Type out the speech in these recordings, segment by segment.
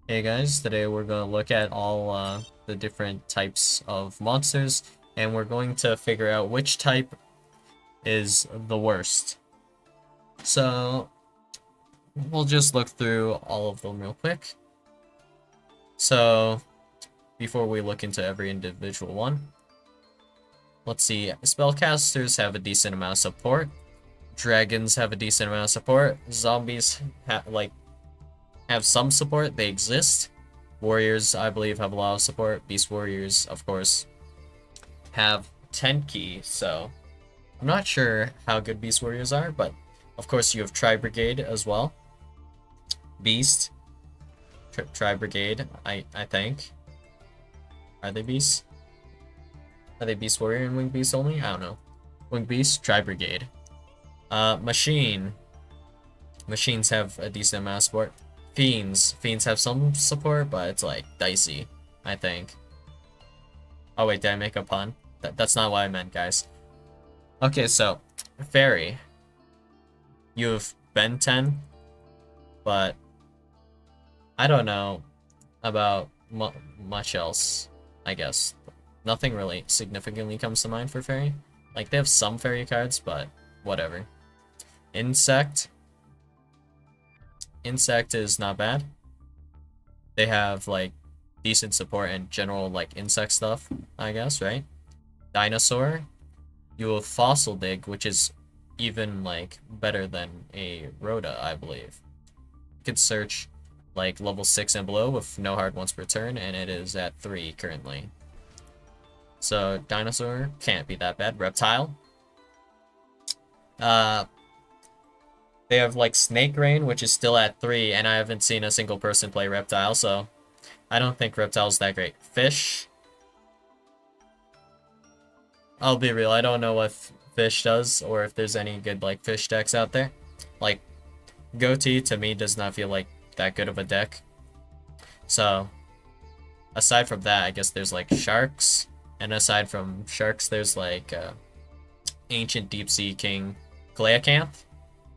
Hey guys, today we're going to look at all the different types of monsters, and we're going to figure out which type is the worst. So, we'll just look through all of them real quick. So, before we look into every individual one, let's see. Spellcasters have a decent amount of support. Dragons have a decent amount of support. Zombies have some support. They exist. Warriors, I believe, have a lot of support. Beast Warriors, of course, have 10 key, so I'm not sure how good Beast Warriors are, but of course you have Tri Brigade as well. Beast, Tri Brigade, I think. Are they Beasts? Are they Beast Warrior and Wing Beast only? I don't know. Wing Beast, Tri Brigade. Machine. Machines have a decent amount of support. Fiends. Fiends have some support, but it's like dicey, I think. Oh wait, did I make a pun? That's not what I meant, guys. Okay, so Fairy. You have Ben 10, but I don't know about much else, I guess. Nothing really significantly comes to mind for Fairy. Like, they have some Fairy cards, but whatever. Insect. Insect is not bad. They have, like, decent support and general, like, insect stuff, I guess, right? Dinosaur. You have Fossil Dig, which is even, like, better than a Rhoda, I believe. You could search, like, level 6 and below with no hard once per turn, and it is at 3 currently. So, Dinosaur can't be that bad. Reptile. They have, like, Snake Rain, which is still at 3, and I haven't seen a single person play Reptile, so I don't think Reptile's that great. Fish. I'll be real, I don't know what Fish does, or if there's any good, like, Fish decks out there. Like, Goatee, to me, does not feel like that good of a deck. So, aside from that, I guess there's, like, Sharks. And aside from Sharks, there's, like, Ancient Deep Sea King Glaeacanth.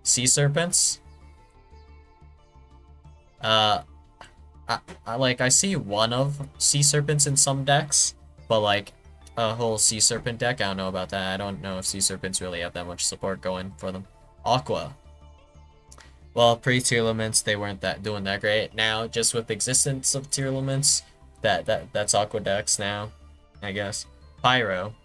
Sea Serpents. I see one of Sea Serpents in some decks, but, like, a whole Sea Serpent deck, I don't know about that. I don't know if Sea Serpents really have that much support going for them. Aqua. Well, pre-tier limits, they weren't doing that great. Now, just with existence of tier limits, that's Aqua decks now, I guess. Pyro.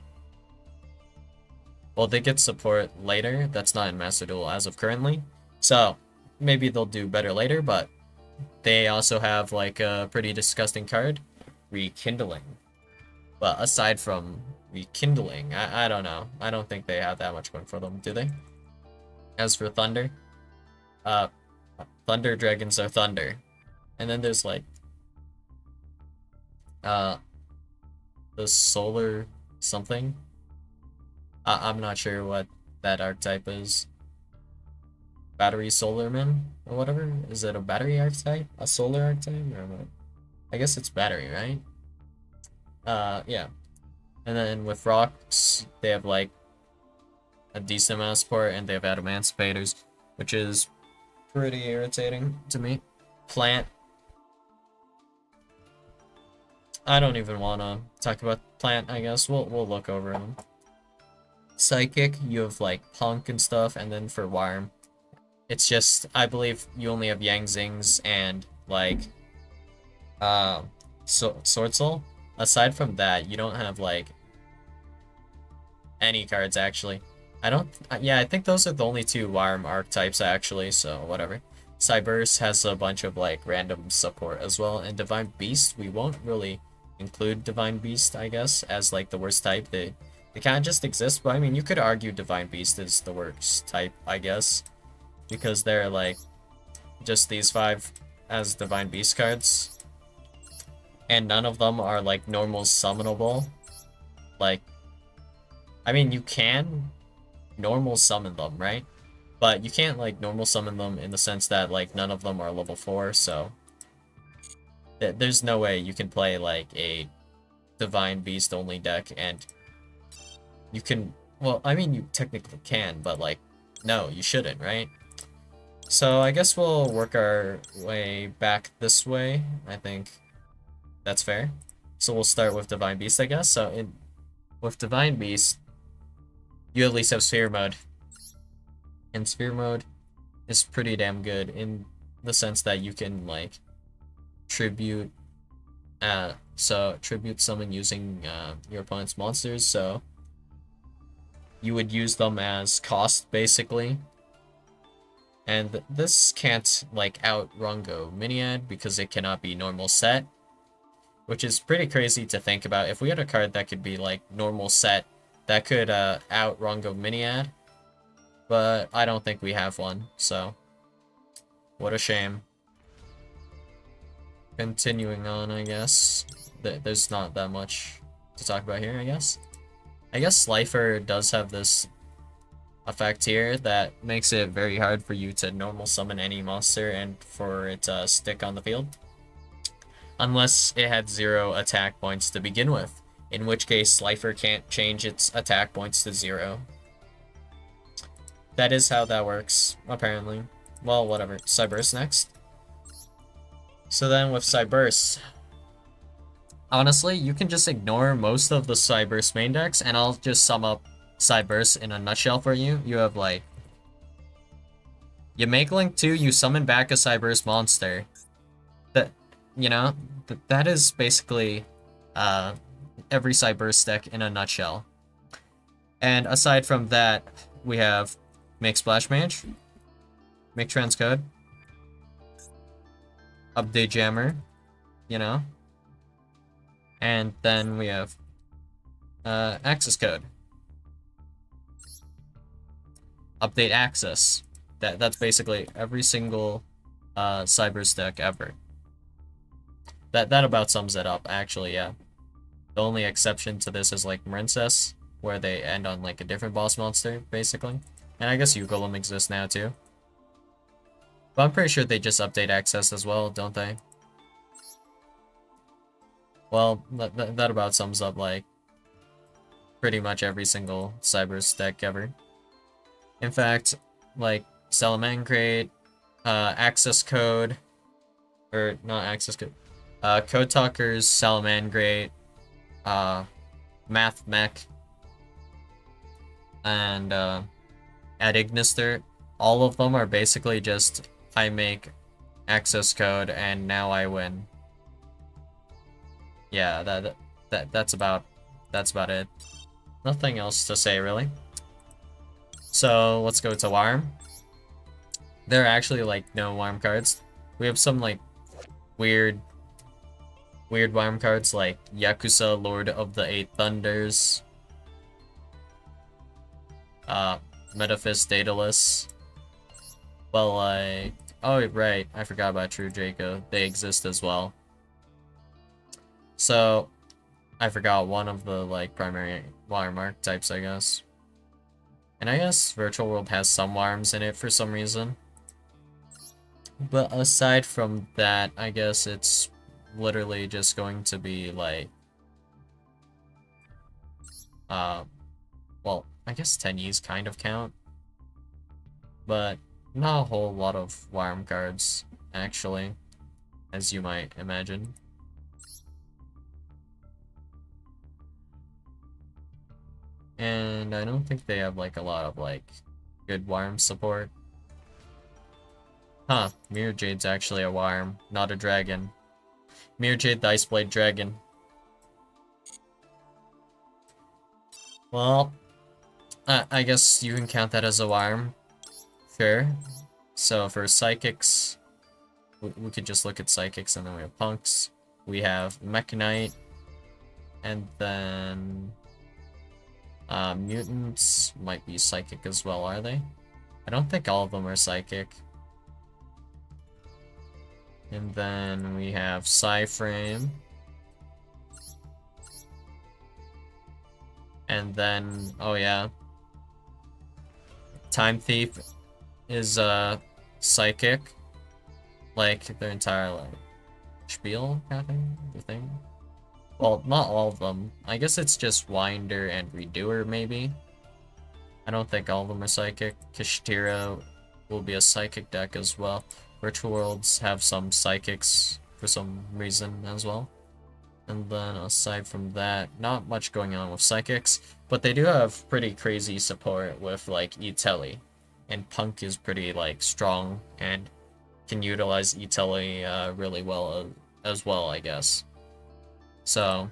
Well, they get support later. That's not in Master Duel as of currently. So, maybe they'll do better later, but they also have, like, a pretty disgusting card. Rekindling. But aside from Rekindling, I don't know. I don't think they have that much going for them, do they? As for Thunder, uh, Thunder Dragons are Thunder. And then there's, like, uh, the Solar something. I'm not sure what that archetype is. Battery Solarman or whatever? Is it a battery archetype? A solar archetype? Or what? I guess it's battery, right? Yeah. And then with rocks, they have, like, a decent amount of support, and they have Adamantispators, which is pretty irritating to me. Plant. I don't even want to talk about Plant, I guess. We'll look over them. Psychic, you have, like, Punk and stuff, and then for Worm, it's just, I believe you only have Yang Zings and, like, Sword Soul. Aside from that, you don't have, like, any cards, actually. Yeah, I think those are the only two Worm archetypes, actually, so whatever. Cyberse has a bunch of, like, random support as well, and Divine Beast, we won't really include Divine Beast, I guess, as, like, the worst type. They kind of just exist, but I mean, you could argue Divine Beast is the worst type, I guess, because they're, like, just these 5 as Divine Beast cards, and none of them are, like, normal summonable. Like, I mean, you can normal summon them, right? But you can't, like, normal summon them in the sense that, like, none of them are level 4, so there's no way you can play, like, a Divine Beast only deck, and you can, well, I mean, you technically can, but, like, no, you shouldn't, right? So I guess we'll work our way back this way. I think that's fair. So we'll start with Divine Beast, I guess. With Divine Beast, you at least have Sphere Mode. And Sphere Mode is pretty damn good in the sense that you can, like, tribute tribute summon using your opponent's monsters, so you would use them as cost basically. And this can't like out Rungo Miniad because it cannot be normal set, which is pretty crazy to think about. If we had a card that could be like normal set, that could out Rungo Miniad, but I don't think we have one, so what a shame. Continuing on, I guess. There's not that much to talk about here, I guess. I guess Slifer does have this effect here that makes it very hard for you to normal summon any monster and for it to stick on the field. Unless it had 0 attack points to begin with, in which case Slifer can't change its attack points to 0. That is how that works, apparently. Well, whatever. Cyberse next. So then with Cyberse, honestly, you can just ignore most of the Cyberse main decks, and I'll just sum up Cyberse in a nutshell for you. You have, like, you make Link 2, you summon back a Cyberse monster. That, you know, that is basically every Cyberse deck in a nutshell. And aside from that, we have make Splash Mage, make Transcode, update Jammer, you know, and then we have access code, update access. That's basically every single Cyberse deck ever. That about sums it up, actually. Yeah, the only exception to this is like Marincess, where they end on like a different boss monster basically, and I guess Ugolem exists now too. But I'm pretty sure they just update access as well, don't they? Well, that about sums up, like, pretty much every single Cyberse deck ever. In fact, like, Salamangreat, access code, or not access code, Code Talkers, Salamangreat, Math Mech, and Ad Ignister, all of them are basically just I make access code and now I win. Yeah, that's about it. Nothing else to say really. So let's go to Warm. There are actually like no Warm cards. We have some like weird Warm cards like Yakuza, Lord of the Eight Thunders, Metaphys, Daedalus. Well, like, oh right, I forgot about True Draco. They exist as well. So, I forgot one of the, like, primary Warm archetypes, I guess. And I guess Virtual World has some Warms in it for some reason. But aside from that, I guess it's literally just going to be, like, well, I guess Tenyis kind of count. But not a whole lot of Warm cards, actually, as you might imagine. And I don't think they have, like, a lot of, like, good Warm support. Huh, Mirror Jade's actually a Warm, not a dragon. Mirror Jade, the Ice Blade Dragon. Well, I guess you can count that as a Warm. Fair. So for Psychics, we could just look at Psychics, and then we have Punks. We have Mekk-Knight, and then Mutants might be Psychic as well, are they? I don't think all of them are Psychic. And then we have Psyframe. And then, oh yeah, Time Thief is Psychic. Like, their entire, like, spiel kind of thing, the thing. Well, not all of them. I guess it's just Winder and Redoer, maybe. I don't think all of them are Psychic. Kashtira will be a psychic deck as well. Virtual Worlds have some psychics for some reason as well. And then aside from that, not much going on with psychics, but they do have pretty crazy support with like E-Telly. And Punk is pretty like strong and can utilize E-Telly really well as well, I guess. So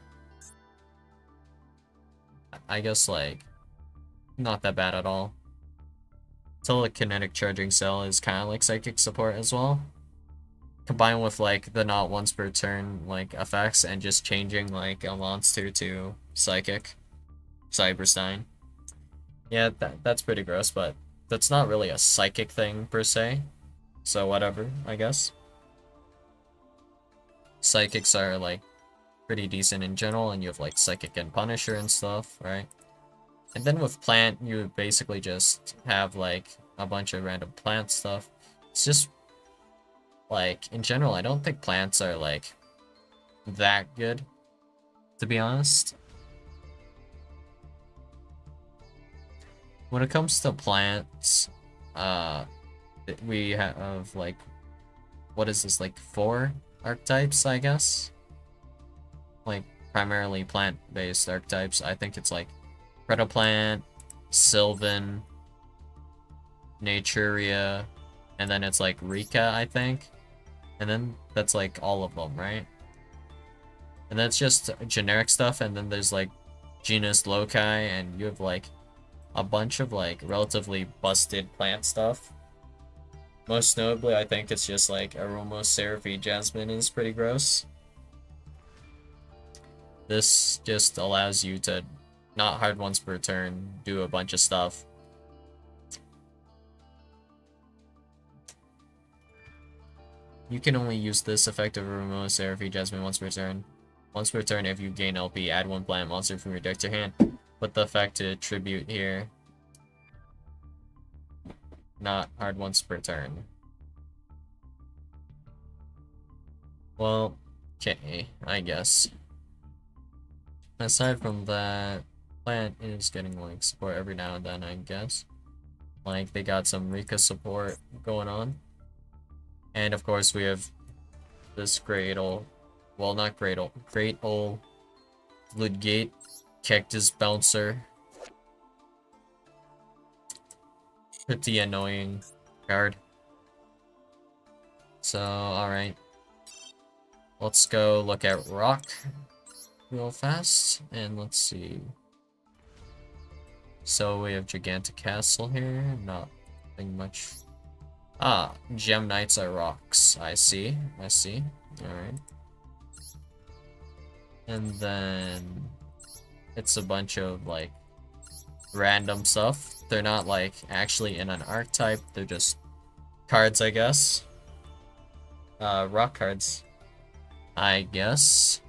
I guess like not that bad at all. Telekinetic charging cell is kind of like psychic support as well. Combined with like the not once per turn like effects and just changing like a monster to psychic. Cyberstein. Yeah, that's pretty gross, but that's not really a psychic thing per se. So whatever, I guess. Psychics are like pretty decent in general, and you have like Psychic and Punisher and stuff, right? And then with Plant, you basically just have like a bunch of random plant stuff. It's just like in general, I don't think plants are like that good, to be honest. When it comes to plants, we have like, what is this, like 4 archetypes, I guess? Like primarily plant-based archetypes. I think it's like Predaplant, Sylvan, Naturia, and then it's like Rika, I think. And then that's like all of them, right? And that's just generic stuff, and then there's like genus loci, and you have like a bunch of like relatively busted plant stuff. Most notably, I think it's just like Aromaseraphy Jasmine is pretty gross. This just allows you to not hard once per turn, do a bunch of stuff. You can only use this effect of Aromaseraphy Jasmine once per turn. Once per turn, if you gain LP, add 1 plant monster from your deck to hand. Put the effect to tribute here. Not hard once per turn. Well, okay, I guess. Aside from that, Plant is getting like support every now and then, I guess. Like they got some Rika support going on. And of course we have this great old, well not great old Ludgate Cactus Bouncer. Pretty annoying card. So, alright. Let's go look at Rock real fast, and let's see. So we have Gigantic Castle here, nothing much. Ah, Gem Knights are rocks. I see. Alright. And then it's a bunch of like random stuff. They're not like actually in an archetype, they're just cards, I guess. Rock cards, I guess.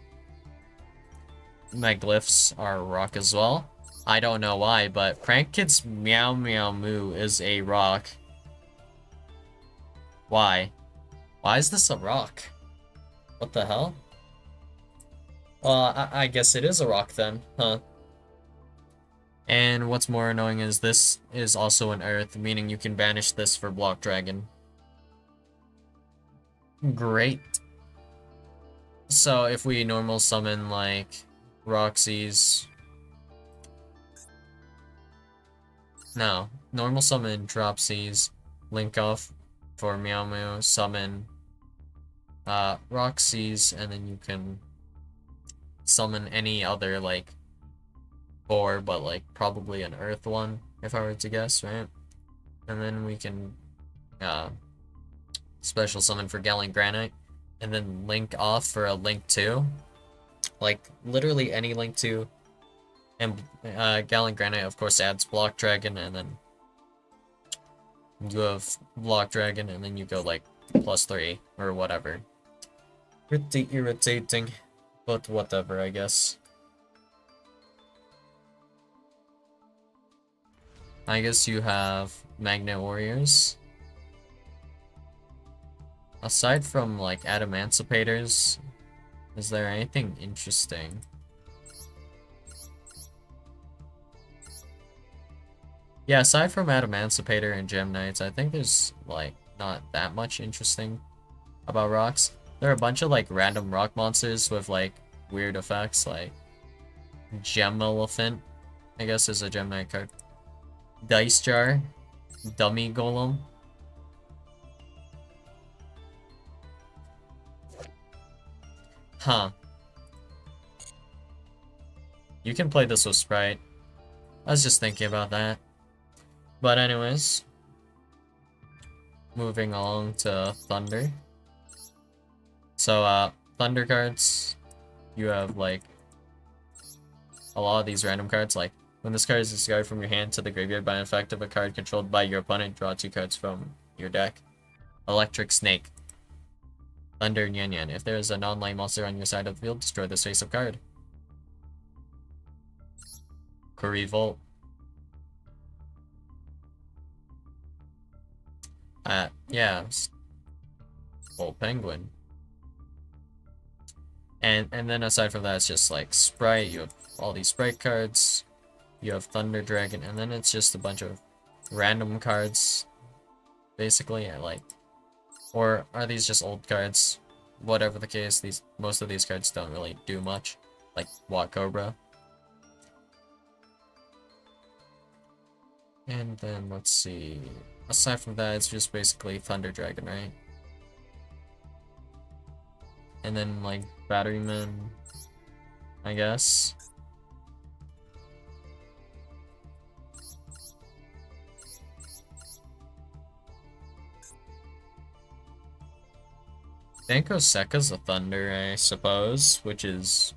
My glyphs are rock as well. I don't know why, but Prank Kid's Meow Meow Moo is a rock. Why? Why is this a rock? What the hell? I guess it is a rock then, huh? And what's more annoying is this is also an earth, meaning you can banish this for Block Dragon. Great. So if we normal summon like Roxy's... No, normal summon Dropsies, link off for Meow Meow, summon Roxy's, and then you can summon any other like 4, but like probably an earth one, if I were to guess, right? And then we can special summon for Gallant Granite, and then link off for a link 2. Like literally any link 2. And Gallant Granite of course adds Block Dragon, and then you have Block Dragon, and then you go like +3 or whatever. Pretty irritating, but whatever, I guess. I guess you have Magnet Warriors. Aside from like Adamancipators, is there anything interesting? Yeah, aside from Adamantipator and Gem Knights, I think there's like not that much interesting about rocks. There are a bunch of like random rock monsters with like weird effects, like Gem Elephant, I guess is a Gem Knight card. Dice Jar, Dummy Golem. Huh. You can play this with Sprite. I was just thinking about that. But anyways, moving along to Thunder. So, Thunder cards, you have, like, a lot of these random cards, like, when this card is discarded from your hand to the graveyard by an effect of a card controlled by your opponent, draw 2 cards from your deck. Electric Snake. Thunder Nyan Nyan. If there is a non-land monster on your side of the field, destroy this face-up card. Curry Volt. Yeah, Volt Penguin. And then aside from that, it's just like Sprite. You have all these Sprite cards. You have Thunder Dragon, and then it's just a bunch of random cards, basically. Or are these just old cards? Whatever the case, most of these cards don't really do much, like Watt Cobra. And then let's see. Aside from that, it's just basically Thunder Dragon, right? And then like Batteryman, I guess. Danko Sekka's a Thunder, I suppose, which is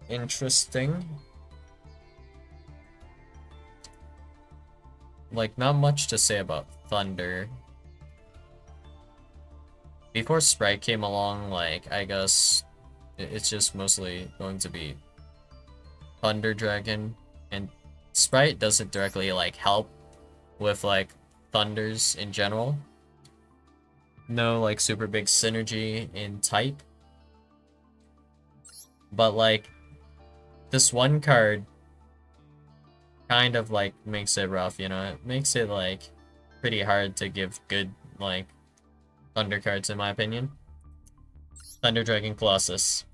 interesting. Like, not much to say about Thunder. Before Sprite came along, like, I guess it's just mostly going to be Thunder Dragon, and Sprite doesn't directly, like, help with, like, Thunders in general. No, like, super big synergy in type. But, like, this one card kind of, like, makes it rough, you know? It makes it, like, pretty hard to give good, like, Thunder cards, in my opinion. Thunder Dragon Colossus.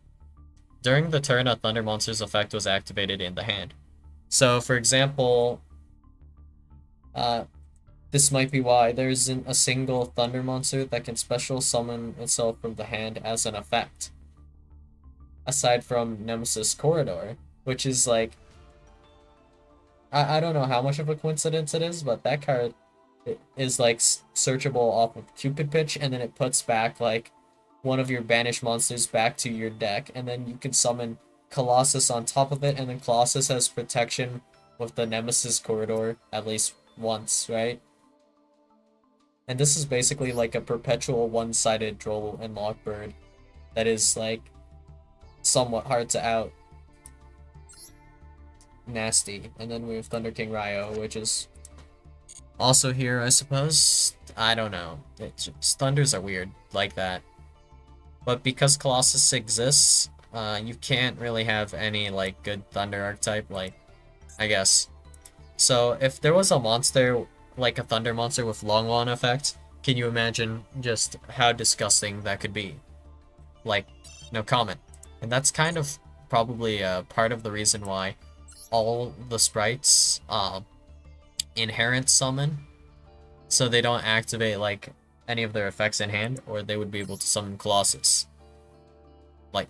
During the turn, a Thunder monster's effect was activated in the hand. So, for example, this might be why there isn't a single Thunder monster that can special summon itself from the hand as an effect. Aside from Nemesis Corridor, which is like... I don't know how much of a coincidence it is, but that card is like searchable off of Cupid Pitch, and then it puts back like one of your banished monsters back to your deck, and then you can summon Colossus on top of it, and then Colossus has protection with the Nemesis Corridor at least once, right? And this is basically like a perpetual one-sided Droll and Lockbird that is like somewhat hard to out. Nasty. And then we have Thunder King Ryo, which is also here, I suppose. I don't know. Thunders are weird like that. But because Colossus exists, you can't really have any like good Thunder archetype, like, I guess. So if there was a monster, like a Thunder monster with Long Lawn effect, can you imagine just how disgusting that could be? Like, no comment. And that's kind of probably part of the reason why all the sprites inherent summon, so they don't activate like any of their effects in hand, or they would be able to summon Colossus. Like,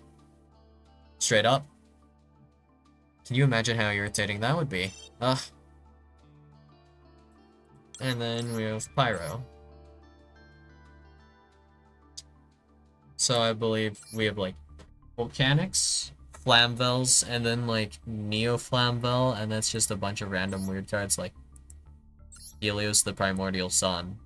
straight up. Can you imagine how irritating that would be? Ugh. And then we have Pyro. So I believe we have like Volcanics, Flamvels, and then like Neo Flamvel, and that's just a bunch of random weird cards like Helios the Primordial Sun.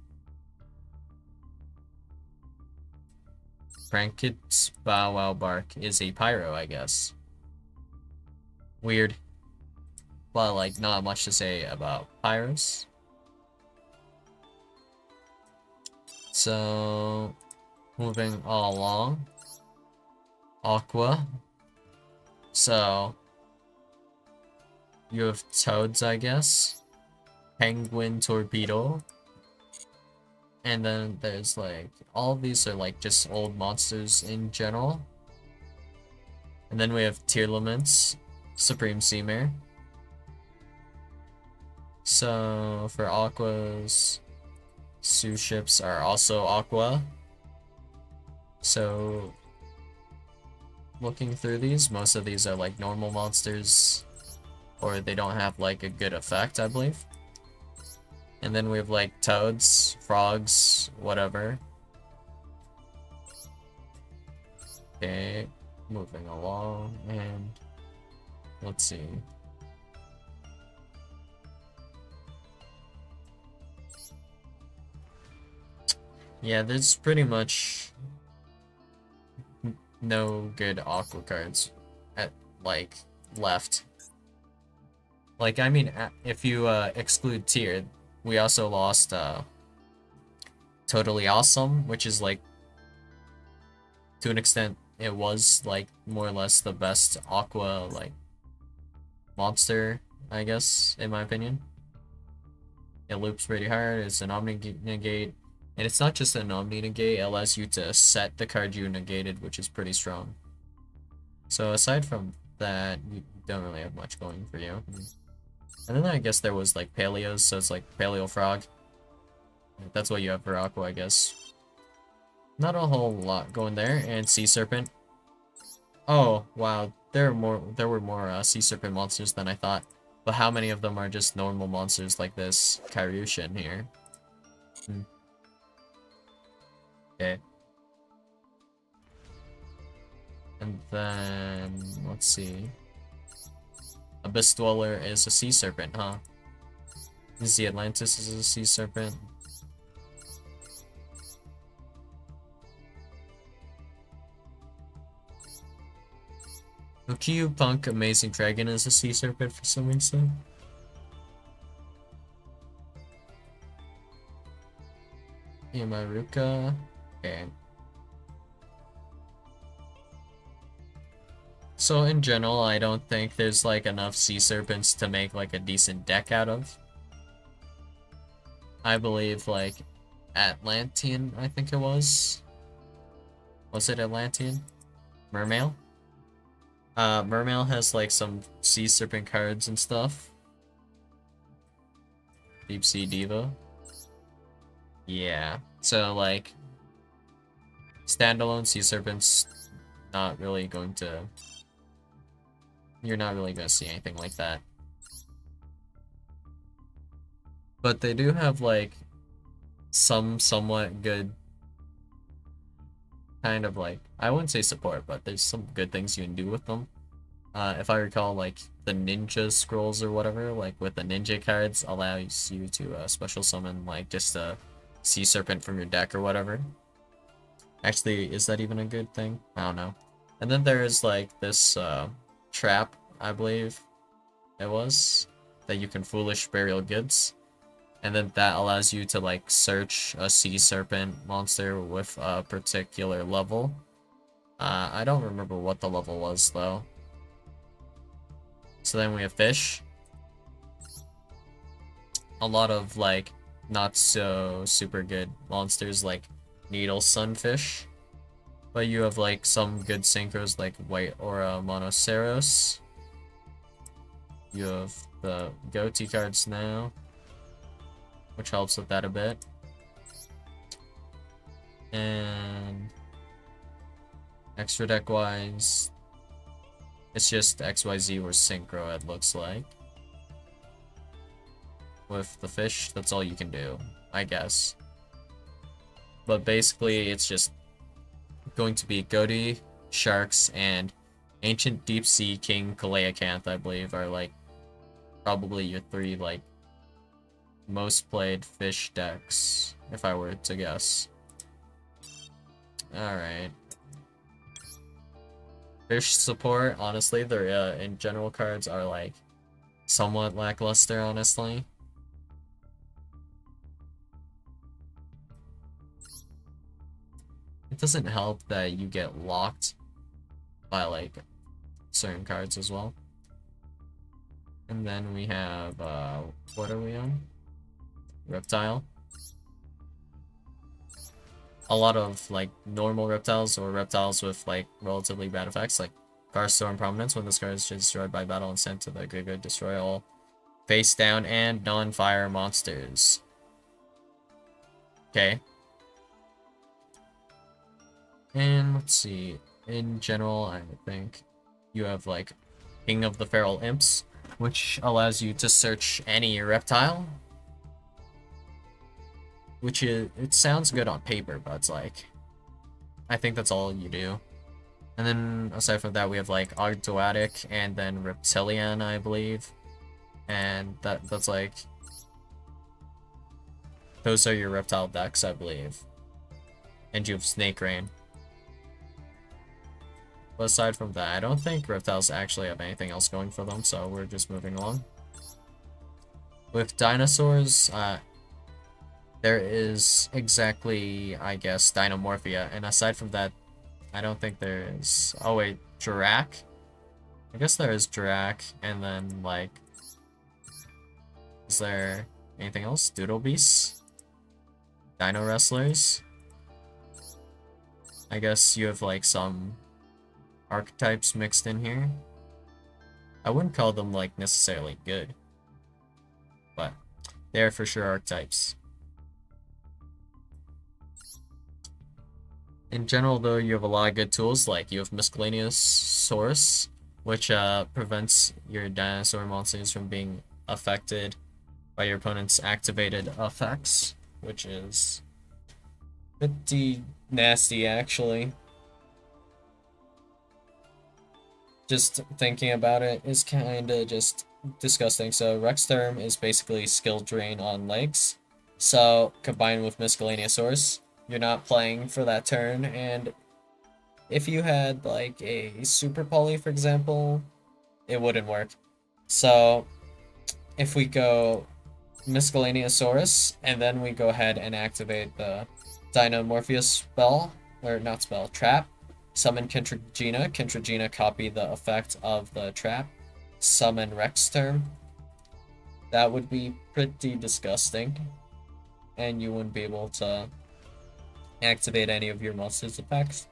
Prankit's Bow Wow Bark is a Pyro, I guess. Weird. But like not much to say about Pyros. So moving all along. Aqua. So you have Toads, I guess. Penguin Torpedo. And then there's like, all of these are like just old monsters in general. And then we have Tearlaments, Supreme Seamare. So for Aquas, Sue ships are also Aqua. So looking through these, most of these are like normal monsters, or they don't have like a good effect, I believe. And then we have like toads, frogs, whatever. Okay, moving along, and let's see. Yeah, there's pretty much no good aqua cards at like left. Like, I mean, if you exclude tier, we also lost Totally Awesome, which is like, to an extent, it was like more or less the best aqua like monster, I guess, in my opinion. It loops pretty hard. It's an Omni-Negate, and it's not just an Omni-Negate, it allows you to set the card you negated, which is pretty strong. So aside from that, you don't really have much going for you. And then I guess there was like Paleos, so it's like Paleo Frog. That's what you have for Aqua, I guess. Not a whole lot going there. And Sea Serpent. Oh, wow. There were more Sea Serpent monsters than I thought. But how many of them are just normal monsters like this Karyushin here? Okay. And then, let's see. Abyss Dweller is a Sea Serpent, huh? The Atlantis is a Sea Serpent. Yugioh Punk Amazing Dragon is a Sea Serpent for some reason. Yamaruka. Okay. So in general, I don't think there's like enough Sea Serpents to make like a decent deck out of. I believe like Atlantean, I think it was. Was it Atlantean? Mermail? Mermail has like some Sea Serpent cards and stuff. Deep Sea Diva. Yeah. So like standalone Sea Serpents, not really going to, you're not really gonna see anything like that. But they do have like some somewhat good kind of like, I wouldn't say support, but there's some good things you can do with them. If I recall, like the ninja scrolls or whatever, like with the ninja cards, allows you to special summon like just a Sea Serpent from your deck or whatever. Actually, is that even a good thing? I don't know. And then there's like this trap, I believe it was, that you can Foolish Burial Goods. And then that allows you to like search a Sea Serpent monster with a particular level. I don't remember what the level was though. So then we have fish. A lot of like not so super good monsters like Needle Sunfish. But you have like some good synchros like White Aura Monoceros. You have the goatee cards now, which helps with that a bit. And extra deck wise, it's just XYZ or Synchro, it looks like. With the fish, that's all you can do, I guess. But basically, it's just going to be goatee, sharks, and Ancient Deep Sea King Kaleakanth, I believe, are like probably your three like most played fish decks, if I were to guess. Alright. Fish support, honestly, their in general cards are like somewhat lackluster, honestly. It doesn't help that you get locked by like certain cards as well. And then we have what are we on? reptile. A lot of like normal reptiles or reptiles with like relatively bad effects, like Garstorm Prominence. When this card is destroyed by battle and sent to the graveyard, destroy all face down and non-fire monsters. Okay. And let's see. In general, I think you have like King of the Feral Imps, which allows you to search any reptile. Which it sounds good on paper, but it's like, I think that's all you do. And then aside from that, we have like Arctoadic and then Reptilian, I believe. And that's like, those are your reptile decks, I believe. And you have Snake Rain. But aside from that, I don't think reptiles actually have anything else going for them, so we're just moving along. With dinosaurs, there is exactly, I guess, Dinomorphia, and aside from that, I don't think there is... Oh wait, Dirac? I guess there is Dirac, and then, like... Is there anything else? Doodle Beasts? Dino Wrestlers? I guess you have, like, some archetypes mixed in here. I wouldn't call them, like, necessarily good. But they're for sure archetypes. In general, though, you have a lot of good tools, like you have Miscellaneous Source, which prevents your dinosaur monsters from being affected by your opponent's activated effects, which is pretty nasty, actually. Just thinking about it is kinda just disgusting. So Rexterm is basically skill drain on legs. So combined with Miscellaneous Source, you're not playing for that turn, and if you had like a Super Poly, for example, it wouldn't work. So if we go Miscellaneousaurus, and then we go ahead and activate the Dinomorphia spell, or not spell, trap, summon Kentragina copy the effect of the trap, summon Rexterm. That would be pretty disgusting, and you wouldn't be able to activate any of your monster's effects.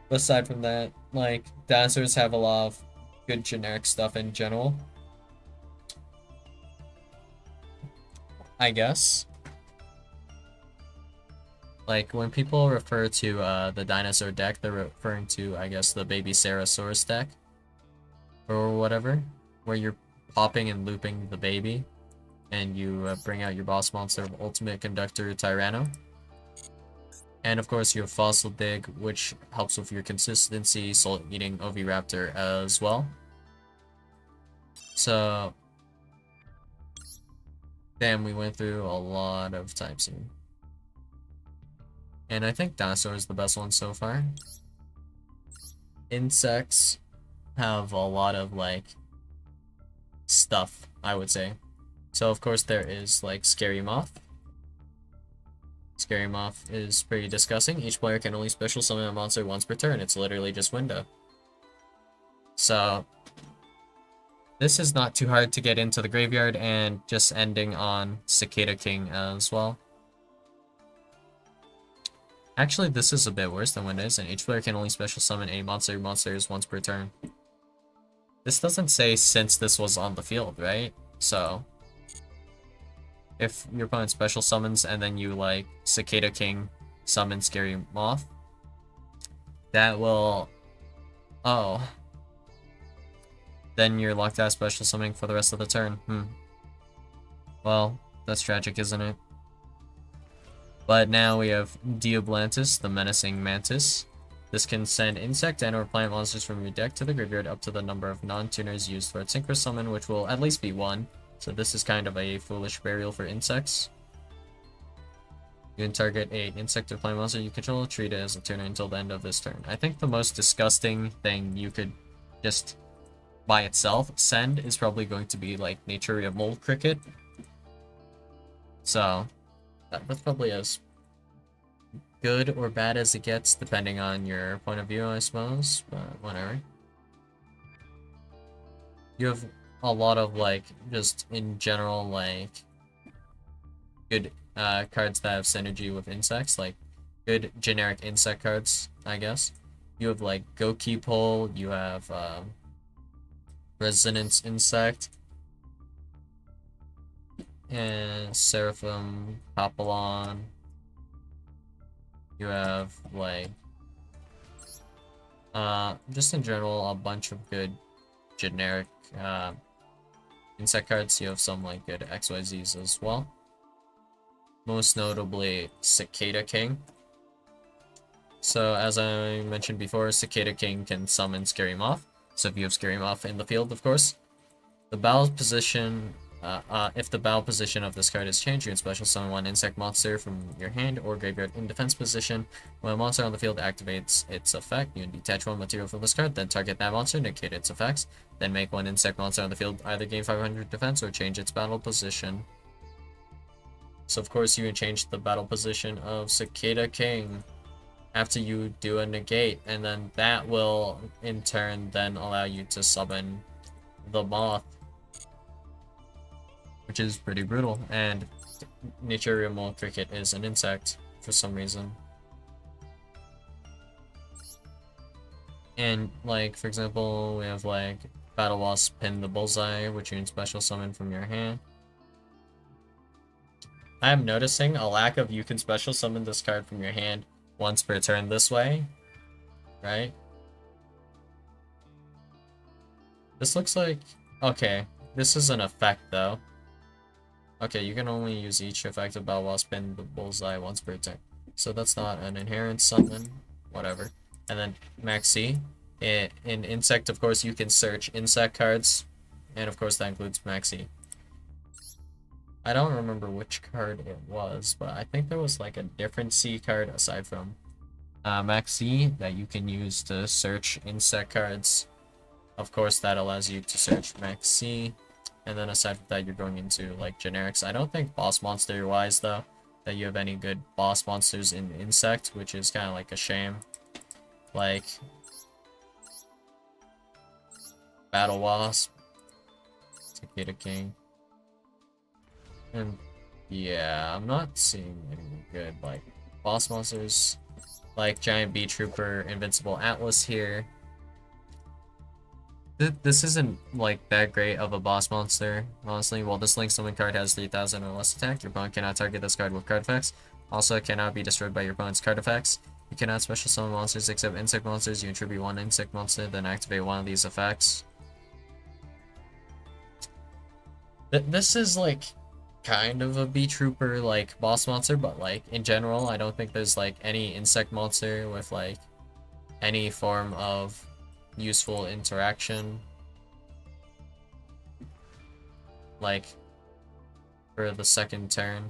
But aside from that, like, dinosaurs have a lot of good generic stuff in general, I guess. Like, when people refer to the dinosaur deck, they're referring to, I guess, the Baby Sarasaurus deck, or whatever, where you're popping and looping the baby, and you bring out your boss monster of Ultimate Conductor Tyranno. And of course you have Fossil Dig, which helps with your consistency, Soul Eating Oviraptor as well. So, damn, we went through a lot of types here. And I think Dinosaur is the best one so far. Insects have a lot of, like, stuff, I would say. So of course there is, like, Scary Moth. Scary Moth is pretty disgusting. Each player can only special summon a monster once per turn. It's literally just window. So this is not too hard to get into the graveyard, and just ending on Cicada King as well. Actually, this is a bit worse than Windows, and each player can only special summon a monsters once per turn. This doesn't say since this was on the field, right? So if your opponent special summons and then you, like, Cicada King summon Scary Moth, that will... Oh. Then you're locked out of special summoning for the rest of the turn. Well, that's tragic, isn't it? But now we have Dioblantis, the Menacing Mantis. This can send insect and or plant monsters from your deck to the graveyard up to the number of non-tuners used for its synchro summon, which will at least be 1. So this is kind of a foolish burial for insects. You can target an insect or plant monster you control, treat it as a tuner until the end of this turn. I think the most disgusting thing you could just by itself send is probably going to be like Naturia Mole Cricket. So that's probably as good or bad as it gets, depending on your point of view, I suppose, but whatever. You have a lot of like just in general like good cards that have synergy with insects, like good generic insect cards, I guess. You have like Goki Pole, you have Resonance Insect, and Seraphim Papillon. You have like just in general a bunch of good generic insect cards. You have some like good XYZs as well. Most notably Cicada King. So as I mentioned before, Cicada King can summon Scary Moth. So if you have Scary Moth in the field, of course. The battle position, if the battle position of this card is changed, you can special summon one insect monster from your hand or graveyard in defense position. When a monster on the field activates its effect, you can detach one material from this card, then target that monster, negate its effects, then make one insect monster on the field either gain 500 defense or change its battle position. So of course you can change the battle position of Cicada King after you do a negate, and then that will in turn then allow you to summon the moth, which is pretty brutal. And Nature Mole Cricket is an insect for some reason. And like for example, we have like Battle Wasp Pin the Bullseye, which you can special summon from your hand. I'm noticing a lack of you can special summon this card from your hand once per turn this way, right? This looks like... okay, this is an effect though. Okay, you can only use each effect of Battle Wasp Pin the Bullseye once per turn. So that's not an inherent summon, whatever. And then Maxi. In Insect, of course, you can search Insect cards, and of course that includes Maxi. I don't remember which card it was, but I think there was like a different C card aside from Maxi that you can use to search Insect cards. Of course, that allows you to search Maxi. And then aside from that, you're going into like generics. I don't think boss monster wise though that you have any good boss monsters in Insect, which is kind of like a shame. Like Battle Wasp, Cicada King, and yeah, I'm not seeing any good like boss monsters like Giant Bee Trooper, Invincible Atlas here. This isn't like that great of a boss monster, honestly. While this Link Summon card has 3,000 or less attack, your opponent cannot target this card with card effects. Also, it cannot be destroyed by your opponent's card effects. You cannot special summon monsters except insect monsters. You attribute one insect monster, then activate one of these effects. This is like kind of a Bee Trooper like boss monster, but like in general, I don't think there's like any insect monster with like any form of useful interaction like for the second turn.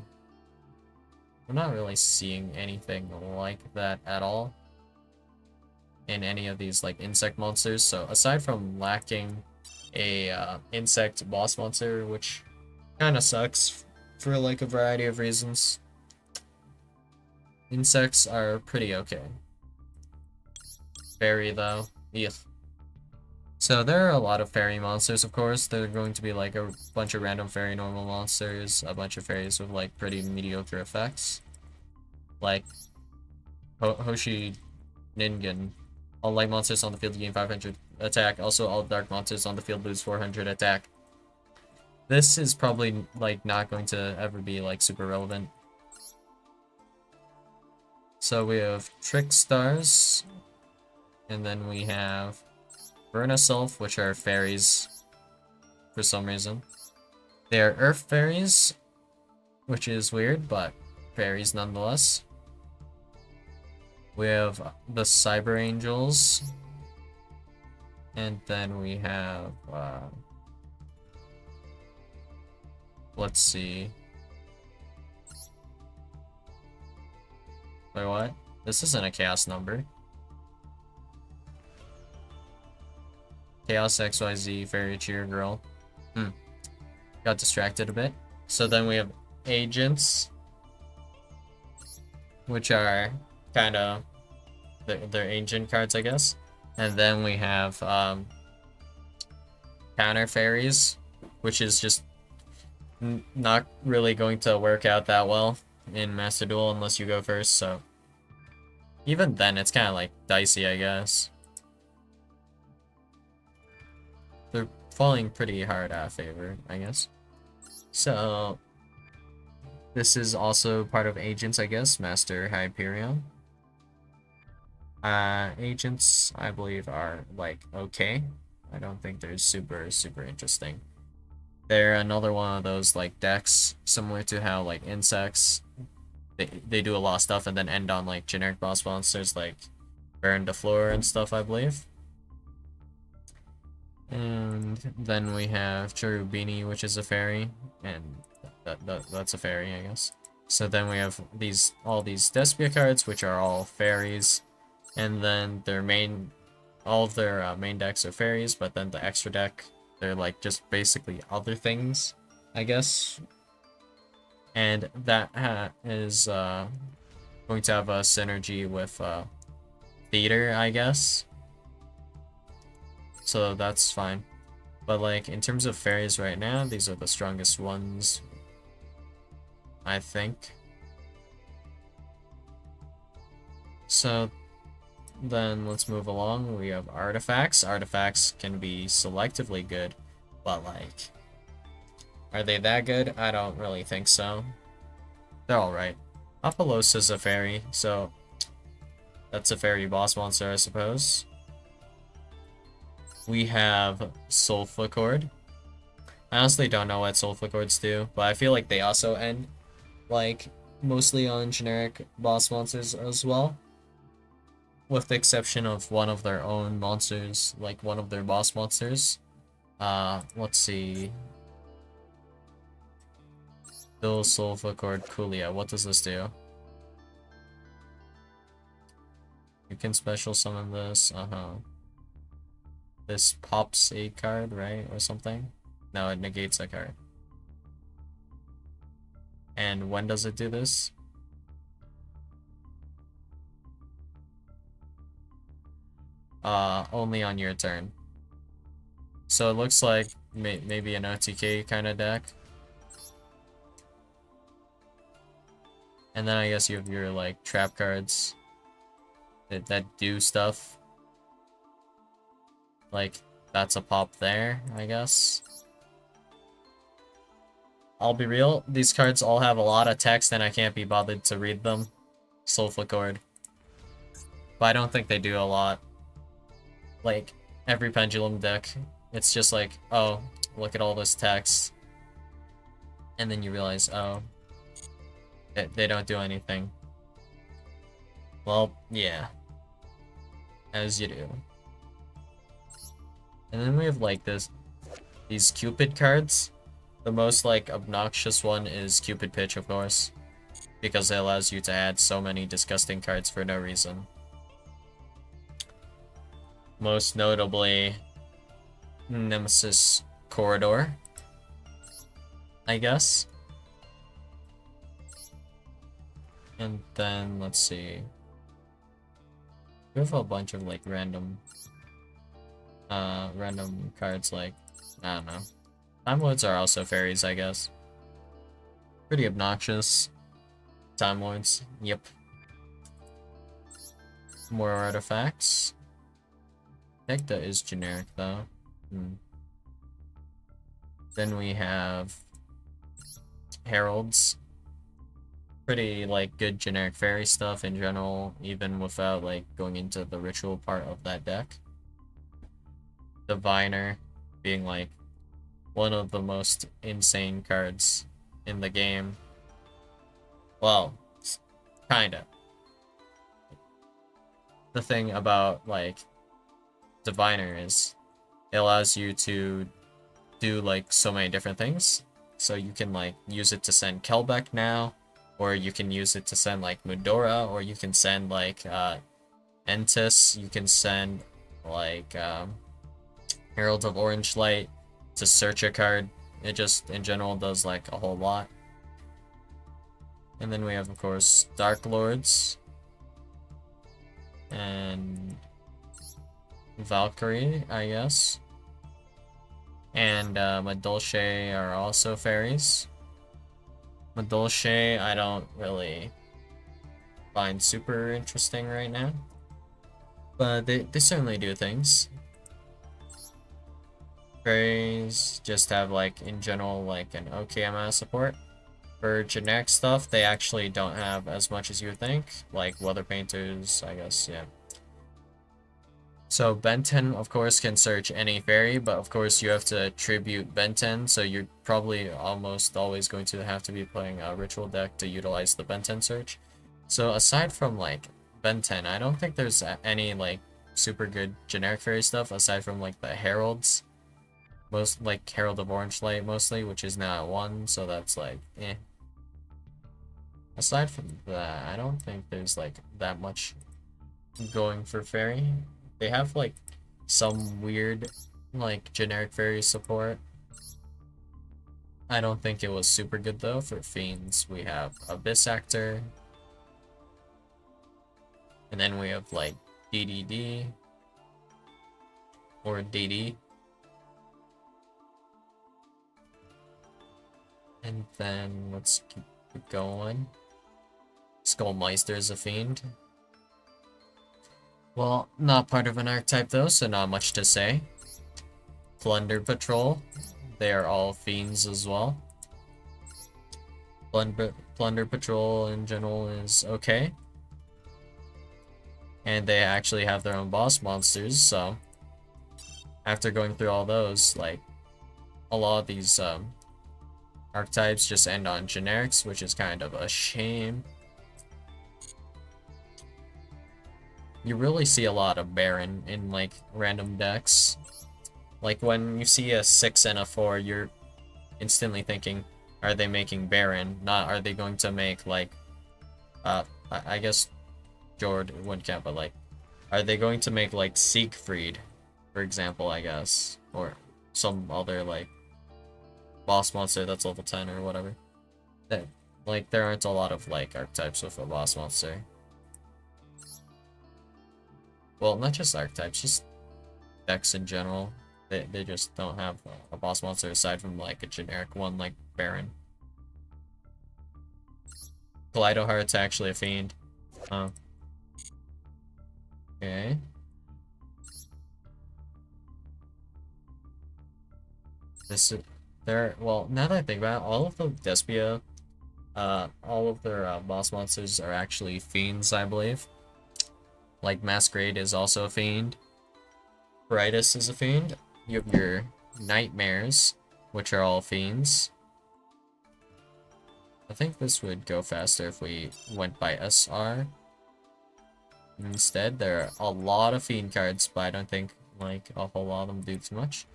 I'm not really seeing anything like that at all in any of these like insect monsters. So aside from lacking a insect boss monster, which kind of sucks for like a variety of reasons, insects are pretty okay. Fairy though, yeah. So there are a lot of fairy monsters, of course. There are going to be like a bunch of random fairy normal monsters, a bunch of fairies with like pretty mediocre effects. Like Hoshi Ningen. All light monsters on the field gain 500 attack. Also, all dark monsters on the field lose 400 attack. This is probably like not going to ever be like super relevant. So we have Trick Stars, and then we have Vernaself, which are fairies for some reason. They are earth fairies, which is weird, but fairies nonetheless. We have the Cyber Angels, and then we have let's see. Wait, what? This isn't a chaos number. Chaos XYZ Fairy Cheer Girl. Got distracted a bit. So then we have agents, which are kind of they're ancient cards, I guess. And then we have counter fairies, which is just not really going to work out that well in Master Duel unless you go first, so even then it's kind of like dicey, I guess. They're falling pretty hard out of favor, I guess. So this is also part of Agents, I guess, Master Hyperion. Agents, I believe, are like okay. I don't think they're super interesting. They're another one of those like decks, similar to how like insects, they do a lot of stuff and then end on like generic boss monsters like Burn the Floor and stuff, I believe. And then we have Cherubini, which is a fairy, and that's a fairy, I guess. So then we have all these Despia cards, which are all fairies, and then all of their main decks are fairies, but then the extra deck, they're like just basically other things, I guess. And that is going to have a synergy with Theater, I guess. So that's fine. But like in terms of fairies right now, these are the strongest ones, I think. So then let's move along. We have artifacts. Artifacts can be selectively good, but like, are they that good? I don't really think so. They're alright. Apollosa's a fairy, so that's a fairy boss monster, I suppose. We have Sulfur. I honestly don't know what Sulfur do, but I feel like they also end, like, mostly on generic boss monsters as well. With the exception of one of their own monsters, like one of their boss monsters. Let's see. Bill Sulfur Coolio. What does this do? You can special summon this. This pops a card, right? Or something? No, it negates a card. And when does it do this? Only on your turn. So it looks like maybe an OTK kind of deck. And then I guess you have your, like, trap cards that do stuff. Like, that's a pop there, I guess. I'll be real, these cards all have a lot of text and I can't be bothered to read them. Sulfur. But I don't think they do a lot. Like, every Pendulum deck, it's just like, oh, look at all this text. And then you realize, oh, they don't do anything. Well, yeah. As you do. And then we have, like, these Cupid cards. The most, like, obnoxious one is Cupid Pitch, of course. Because it allows you to add so many disgusting cards for no reason. Most notably, Nemesis Corridor, I guess. And then, let's see. We have a bunch of, like, random cards, like, I don't know. Time Lords are also fairies, I guess. Pretty obnoxious. Time Lords, yep. More artifacts. Hecta is generic, though. Then we have Heralds. Pretty, like, good generic fairy stuff in general, even without, like, going into the ritual part of that deck. Diviner being, like, one of the most insane cards in the game. Well, kinda. The thing about, like, Diviner is it allows you to do, like, so many different things. So you can, like, use it to send Kelbeck now, or you can use it to send, like, Mudora, or you can send, like, Entis, you can send, like, Herald of Orange Light to search a card. It just, in general, does, like, a whole lot. And then we have, of course, Dark Lords. And Valkyrie, I guess. and Madolche are also fairies. Madolche I don't really find super interesting right now, but they certainly do things. Fairies just have like in general like an okay amount of support. For generic stuff, they actually don't have as much as you would think, like weather painters, I guess, yeah. So Benten, of course, can search any fairy, but of course you have to tribute Benten, so you're probably almost always going to have to be playing a ritual deck to utilize the Benten search. So aside from like Benten, I don't think there's any like super good generic fairy stuff aside from like the heralds. Most like Herald of Orange Light mostly, which is now at 1, so that's like eh. Aside from that, I don't think there's like that much going for fairy. They have like some weird like generic fairy support. I don't think it was super good though. For fiends, we have Abyss Actor, and then we have like DDD or DD, and then let's keep it going. Skullmeister is a fiend. Well, not part of an archetype though, so not much to say. Plunder Patrol, they are all fiends as well. Plunder Patrol in general is okay. And they actually have their own boss monsters, so after going through all those, like, a lot of these archetypes just end on generics, which is kind of a shame. You really see a lot of Baron in, like, random decks. Like, when you see a 6 and a 4, you're instantly thinking, are they making Baron? Not, are they going to make, like, I guess Jord wouldn't count, but, like, are they going to make, like, Siegfried, for example, I guess? Or some other, like, boss monster that's level 10 or whatever. That, like, there aren't a lot of, like, archetypes with a boss monster. Well, not just archetypes, just decks in general. They just don't have a boss monster aside from like a generic one like Baron. Kaleido Heart's actually a fiend. Oh. Okay. This is there. Well, now that I think about it, all of the Despia, all of their boss monsters are actually fiends, I believe. Like Masquerade is also a fiend. Brightus is a fiend. You have your Nightmares, which are all fiends. I think this would go faster if we went by SR. Instead, there are a lot of fiend cards, but I don't think like a whole lot of them do too much.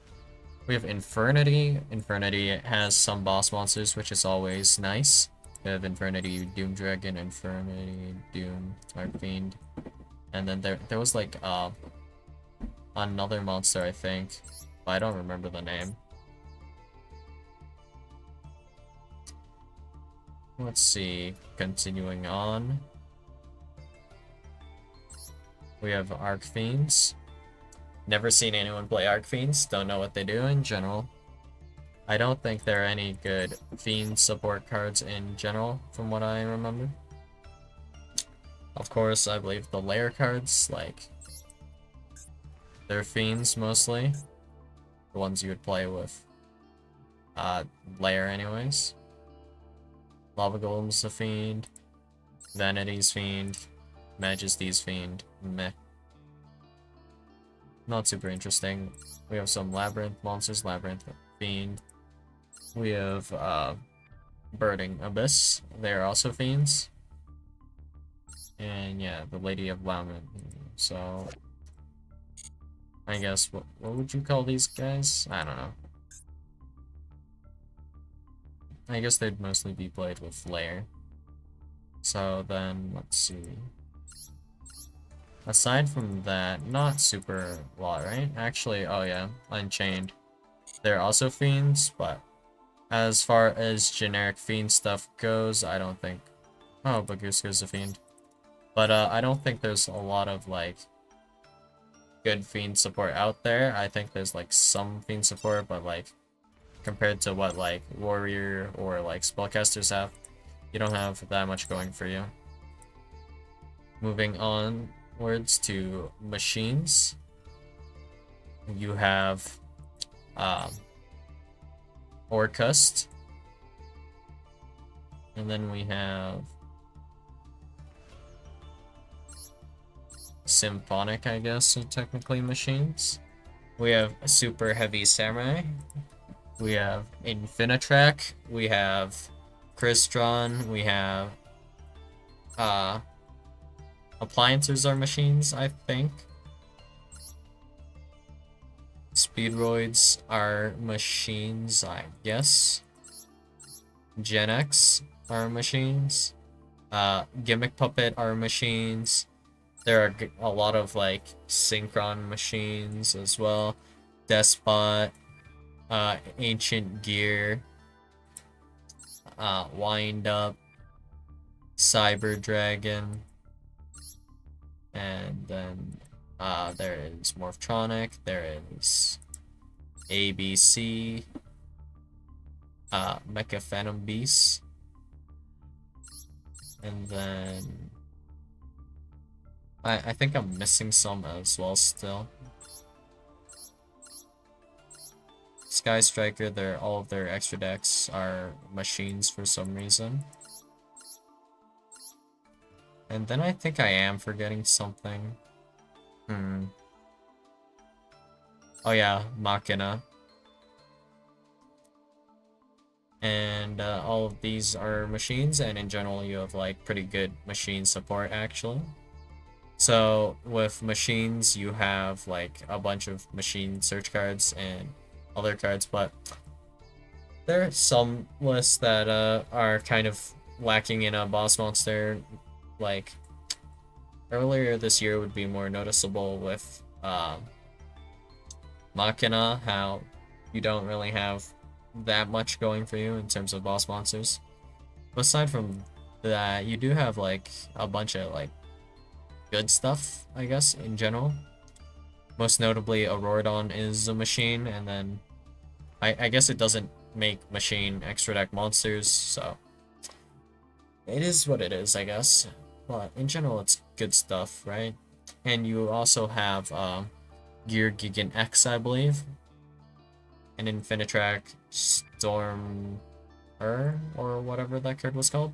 We have Infernity. Infernity has some boss monsters, which is always nice. We have Infernity, Doom Dragon, Infernity, Doom, Archfiend. And then there was like another monster, I think, but I don't remember the name. Let's see, continuing on. We have Archfiends. Never seen anyone play Archfiends, don't know what they do in general. I don't think there are any good Fiend support cards in general, from what I remember. Of course, I believe the layer cards, like, they're Fiends mostly. The ones you would play with layer anyways. Lava Golem's a Fiend. Vanity's Fiend. Majesty's Fiend. Meh. Not super interesting. We have some Labyrinth monsters, Labyrinth Fiend. We have Burning Abyss. They're also fiends. And yeah, the Lady of Lament. So I guess what would you call these guys? I don't know. I guess they'd mostly be played with Lair. So then let's see. Aside from that, not super lot, right? Actually, oh yeah, Unchained. They're also fiends, but as far as generic fiend stuff goes, I don't think... Oh, Baguska's a fiend. But I don't think there's a lot of, like, good fiend support out there. I think there's like some fiend support, but like compared to what like warrior or like spellcasters have, you don't have that much going for you. Moving onwards to machines, you have um, Orcust, and then we have Symphonic, I guess, so technically machines. We have Super Heavy Samurai. We have Infinitrack. We have Crystron. We have appliances are machines, I think. Speedroids are machines, I guess. Gen X are machines. Gimmick Puppet are machines. There are a lot of like Synchron machines as well. Despot, Ancient Gear, Wind Up, Cyber Dragon, and then there is Morphtronic, there is ABC, Mecha Phantom Beast, and then I think I'm missing some as well still. Sky Striker, all of their extra decks are machines for some reason. And then I think I am forgetting something. Oh yeah, Machina. And all of these are machines, and in general you have like pretty good machine support actually. So with machines you have like a bunch of machine search cards and other cards, but there are some lists that are kind of lacking in a boss monster. Like earlier this year would be more noticeable with Machina, how you don't really have that much going for you in terms of boss monsters. But aside from that, you do have like a bunch of like good stuff, I guess, in general. Most notably, Auroradon is a machine, and then I guess it doesn't make machine extra deck monsters, so it is what it is, I guess. But in general, it's good stuff, right? And you also have Gear Gigan X, I believe, and Infinitrack Storm or whatever that card was called.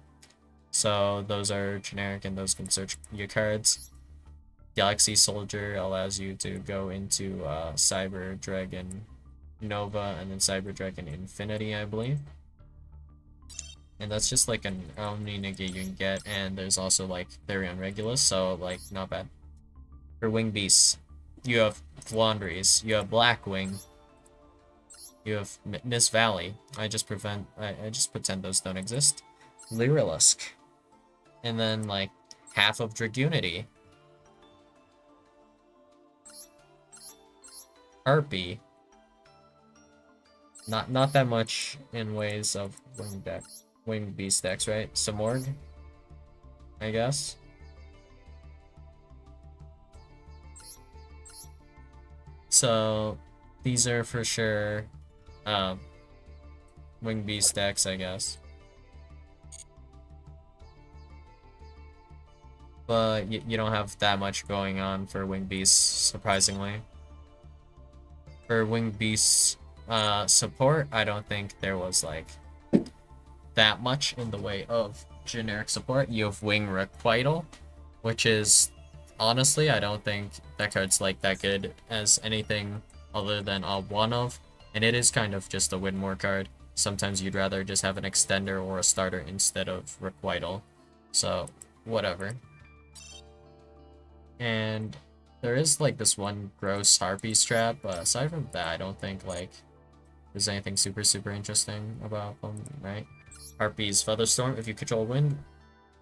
So those are generic, and those can search your cards. Galaxy Soldier allows you to go into Cyber Dragon Nova and then Cyber Dragon Infinity, I believe. And that's just like an Omni negate you can get, and there's also like Therion Regulus, so like not bad. For Wing Beasts, you have Flandres, you have Blackwing, you have Miss Valley. I just pretend those don't exist. Lyrilusk. And then like half of Dragunity. Harpy. Not that much in ways of wing beast decks, right? Samorg, I guess. So these are for sure wing beast decks, I guess. But you don't have that much going on for wing beasts, surprisingly. For wing beasts support, I don't think there was like that much in the way of generic support. You have Wing Requital, which is honestly, I don't think that card's like that good as anything other than a one of, and it is kind of just a win more card. Sometimes you'd rather just have an extender or a starter instead of Requital, so whatever. And there is like this one gross Harpy strap, but aside from that, I don't think like there's anything super interesting about them, right? Harpy's Featherstorm. If you control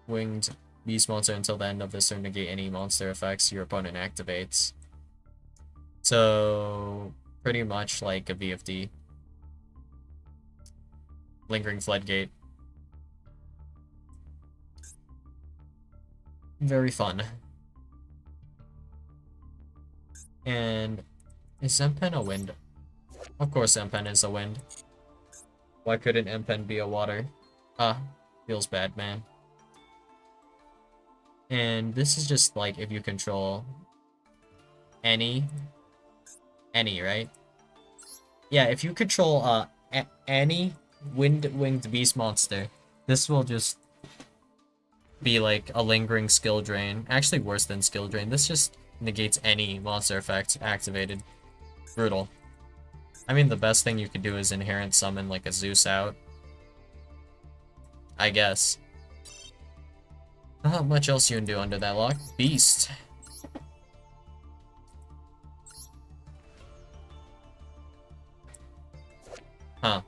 winged beast monster until the end of this turn, negate any monster effects your opponent activates. So pretty much like a VFD. Lingering Floodgate. Very fun. And is Empen a wind? Of course Empen is a wind. Why couldn't Empen be a water? Ah, feels bad, man. And this is just like if you control any, right? Yeah, if you control any wind-winged beast monster, this will just be like a lingering skill drain. Actually worse than skill drain. This just negates any monster effect activated. Brutal. I mean, the best thing you could do is inherent summon like a Zeus out. I guess. Not much else you can do under that lock. Beast. Huh.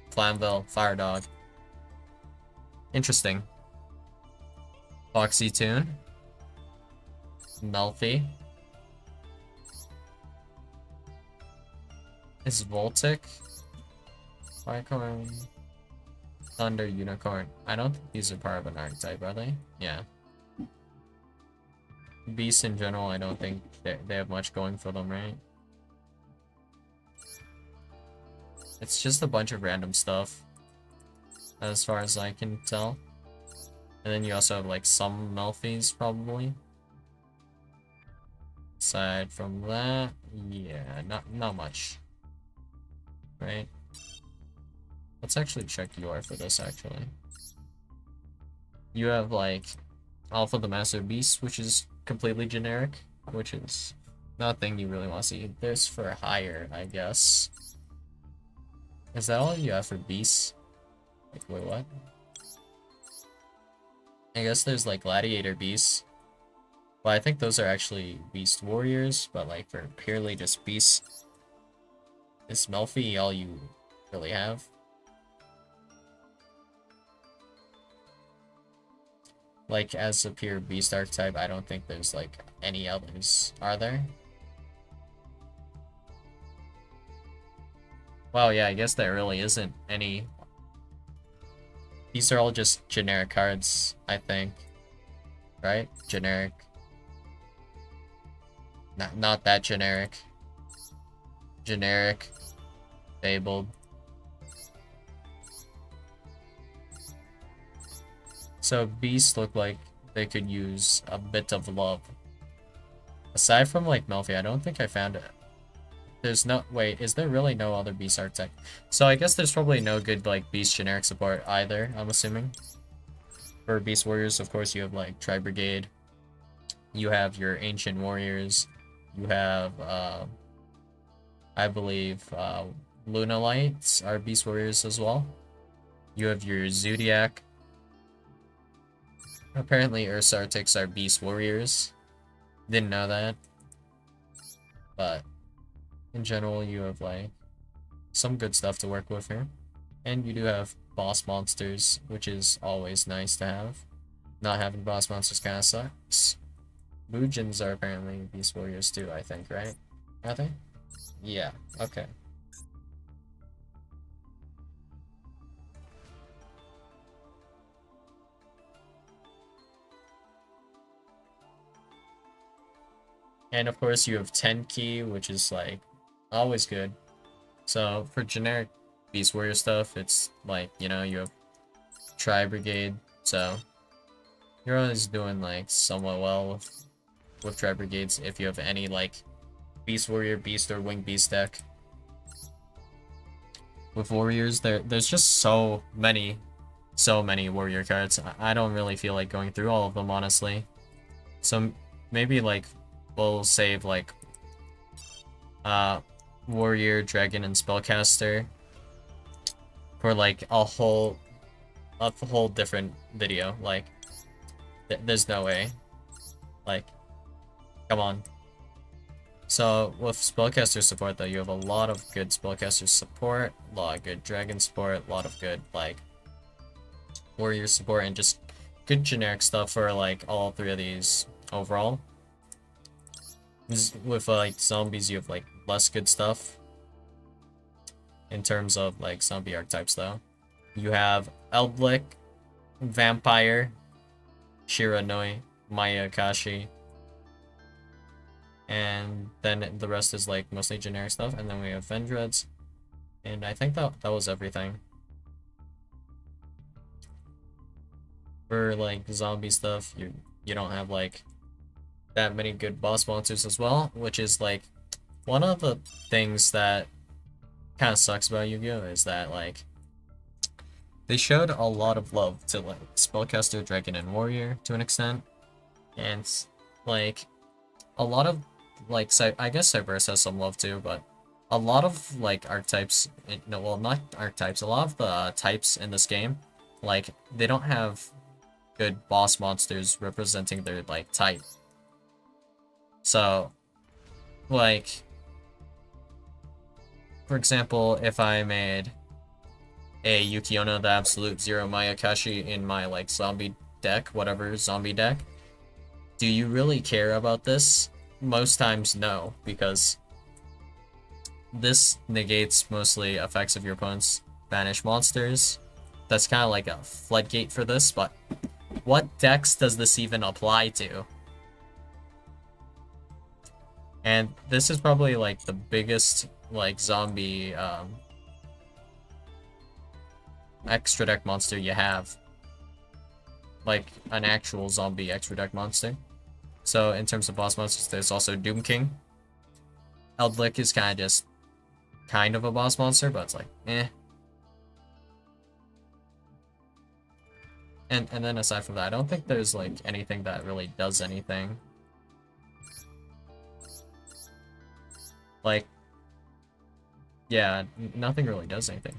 Flamville, Fire Dog. Interesting. Foxy Tune. Melfi. Is Voltic? Firecorn. Thunder Unicorn. I don't think these are part of an archetype, are they? Yeah. Beasts in general, I don't think they have much going for them, right? It's just a bunch of random stuff, as far as I can tell. And then you also have like some Melfies, probably. Aside from that, yeah, not much. Right? Let's actually check your for this, actually. You have, like, Alpha the Master Beast, which is completely generic, which is not a thing you really want to see. There's for higher, I guess. Is that all you have for beasts? Like, wait, what? I guess there's, like, Gladiator Beasts. Well, I think those are actually Beast Warriors, but, like, for purely just beasts, is Melfi all you really have? Like, as a pure beast archetype, I don't think there's, like, any others. Are there? Well, yeah, I guess there really isn't any. These are all just generic cards, I think. Right? Generic. Not that generic. Generic. Fabled. So beasts look like they could use a bit of love. Aside from like Melfi, I don't think I found it. There's no wait, is there really no other beast archetype? So I guess there's probably no good like beast generic support either, I'm assuming. For beast warriors, of course, you have like Tri Brigade. You have your ancient warriors. You have I believe Luna Lights are beast warriors as well. You have your Zodiac. Apparently, Ursa Arctics are beast warriors. Didn't know that. But in general, you have like some good stuff to work with here. And you do have boss monsters, which is always nice to have. Not having boss monsters kind of sucks. Boojins are apparently beast warriors too, I think, right? Are they? Yeah, okay. And of course you have Tenki, which is like always good. So for generic Beast Warrior stuff, it's like, you know, you have Tri Brigade, so you're always doing like somewhat well with Tri Brigades if you have any like Beast Warrior, Beast, or Winged Beast deck. With Warriors, there's just so many Warrior cards. I don't really feel like going through all of them, honestly. So maybe like we'll save like Warrior, Dragon, and Spellcaster for like a whole different video. Like there's no way. Like, come on. So with Spellcaster support though, you have a lot of good Spellcaster support, a lot of good Dragon support, a lot of good like Warrior support, and just good generic stuff for like all three of these overall. With like zombies, you have like less good stuff in terms of like zombie archetypes though. You have Eldlik, Vampire, Shiranui, Mayakashi, and then the rest is like mostly generic stuff, and then we have Vendreads, and I think that was everything. For like zombie stuff, you don't have like that many good boss monsters as well, which is like one of the things that kind of sucks about Yu-Gi-Oh! Is that like they showed a lot of love to like Spellcaster, Dragon, and Warrior to an extent, and like a lot of like I guess Cyberse has some love too, but a lot of like archetypes, no, well, not archetypes, a lot of the types in this game, like they don't have good boss monsters representing their like type. So like for example, if I made a Yukiono the Absolute Zero Mayakashi in my like zombie deck, whatever zombie deck, do you really care about this? Most times no, because this negates mostly effects of your opponent's banished monsters. That's kind of like a floodgate for this, but what decks does this even apply to? And this is probably like the biggest like zombie extra deck monster you have. Like an actual zombie extra deck monster. So in terms of boss monsters, there's also Doom King. Eldlick is kind of just kind of a boss monster, but it's like, eh. And then aside from that, I don't think there's like anything that really does anything. Like, yeah, nothing really does anything.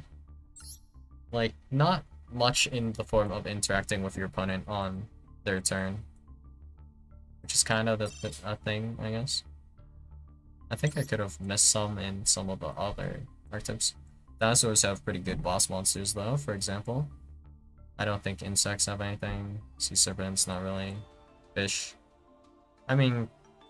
Like, not much in the form of interacting with your opponent on their turn. Which is kind of a thing, I guess. I think I could have missed some in some of the other archetypes. Dinosaurs have pretty good boss monsters, though, for example. I don't think insects have anything. Sea serpents, not really. Fish. I mean,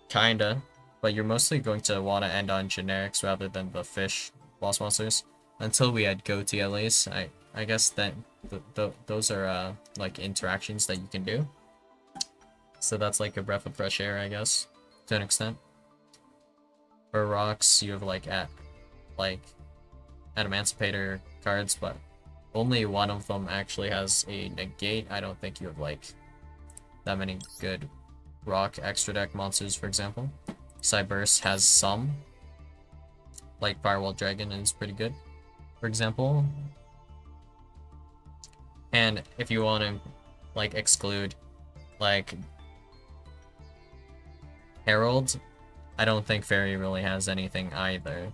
kinda. But you're mostly going to want to end on generics rather than the fish boss monsters. Until we had Goatee at least. I guess that those are like interactions that you can do. So that's like a breath of fresh air, I guess, to an extent. For rocks, you have like Emancipator cards, but only one of them actually has a negate. I don't think you have like that many good rock extra deck monsters, for example. Cyberse has some, like Firewall Dragon is pretty good, for example. And if you want to like exclude like Herald, I don't think Fairy really has anything either.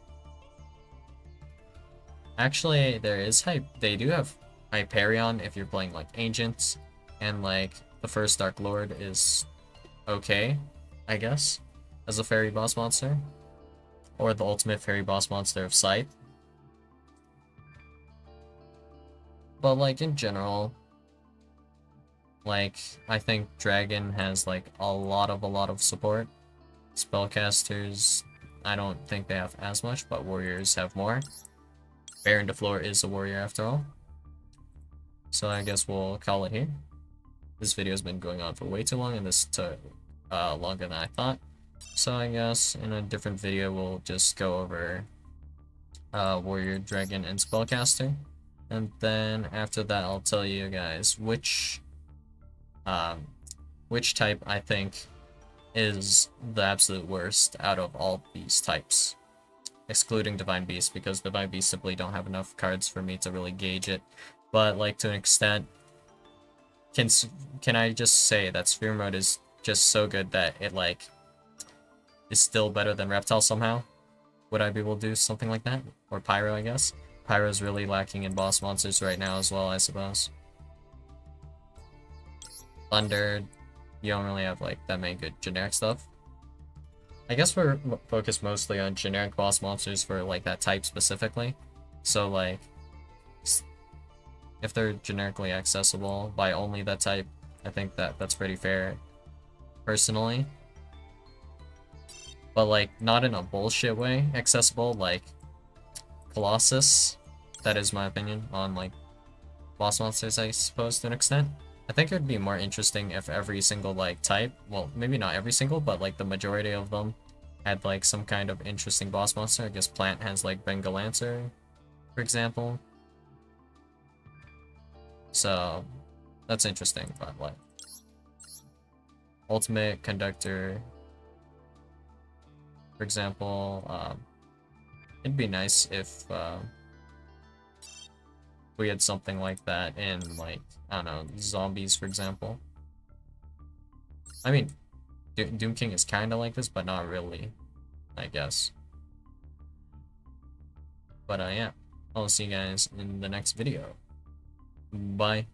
Actually, there is they do have Hyperion if you're playing like Ancients, and like the first Dark Lord is okay, I guess, as a fairy boss monster. Or the ultimate fairy boss monster of Scythe. But like in general, like I think Dragon has like a lot of support. Spellcasters, I don't think they have as much, but warriors have more. Baron de Fleur is a warrior after all. So I guess we'll call it here. This video has been going on for way too long, and this took longer than I thought. So I guess in a different video we'll just go over warrior, dragon, and spellcaster. And then after that I'll tell you guys which type I think is the absolute worst out of all these types, excluding Divine Beast, because Divine Beast simply don't have enough cards for me to really gauge it. But like to an extent, can I just say that Sphere Mode is just so good that it like is still better than Reptile somehow? Would I be able to do something like that? Or Pyro, I guess. Pyro's really lacking in boss monsters right now as well, I suppose. Thunder, you don't really have like that many good generic stuff. I guess we're focused mostly on generic boss monsters for like that type specifically. So like, if they're generically accessible by only that type, I think that's pretty fair, personally. But like, not in a bullshit way accessible, like Colossus. That is my opinion on like boss monsters, I suppose, to an extent. I think it would be more interesting if every single like type, well, maybe not every single, but like the majority of them had like some kind of interesting boss monster. I guess Plant has like Bengal Lancer, for example. So that's interesting, but like Ultimate Conductor, for example, it'd be nice if we had something like that in like, I don't know, zombies, for example. I mean, Doom King is kind of like this, but not really, I guess. But yeah, I'll see you guys in the next video. Bye.